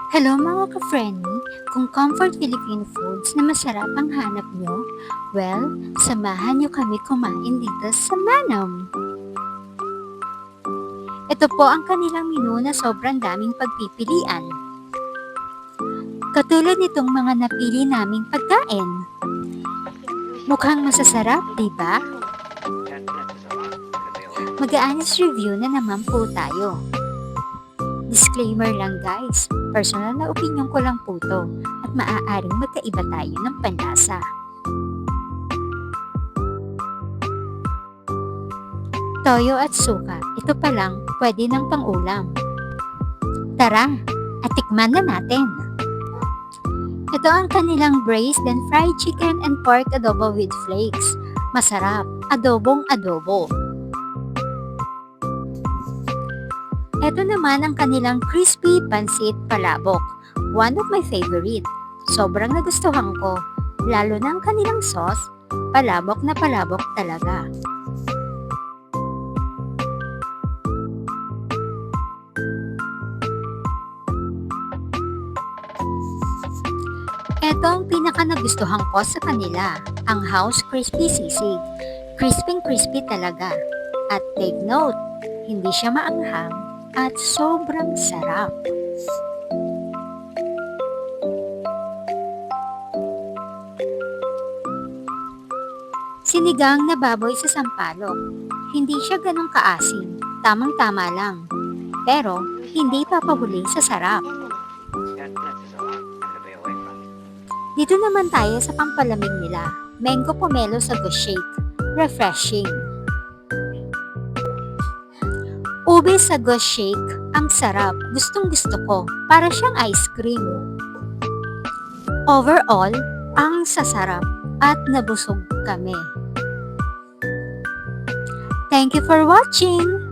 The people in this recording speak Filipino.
Hello mga ka-friendly, kung comfort Filipino foods na masarap ang hanap nyo, well, samahan nyo kami kumain dito sa Manam. Ito po ang kanilang menu na sobrang daming pagpipilian. Katulad nitong mga napili naming pagkain. Mukhang masasarap, di ba? Mag-a-honest review na naman po tayo. Disclaimer lang guys, personal na opinion ko lang po to at maaaring magkaiba tayo ng panlasa. Toyo at suka, ito pa lang pwede ng pang-ulam. Tara, at tikman na natin. Ito ang kanilang braised and fried chicken and pork adobo with flakes. Masarap, adobong adobo. Ito naman ang kanilang crispy pansit palabok. One of my favorite. Sobrang nagustuhan ko. Lalo na ang kanilang sauce, palabok na palabok talaga. Ito ang pinaka nagustuhan ko sa kanila, ang House Crispy Sisig. Crispy talaga. At take note, hindi siya maanghang at sobrang sarap. Sinigang na baboy sa sampalok. Hindi siya ganong kaasim, tamang-tama lang. Pero, hindi papahuli sa sarap. Dito naman tayo sa pampalamig nila, mango pomelo sa shake. Refreshing. Ube sa shake, ang sarap, gustong gusto ko, para siyang ice cream. Overall, ang sasarap at nabusog kami. Thank you for watching!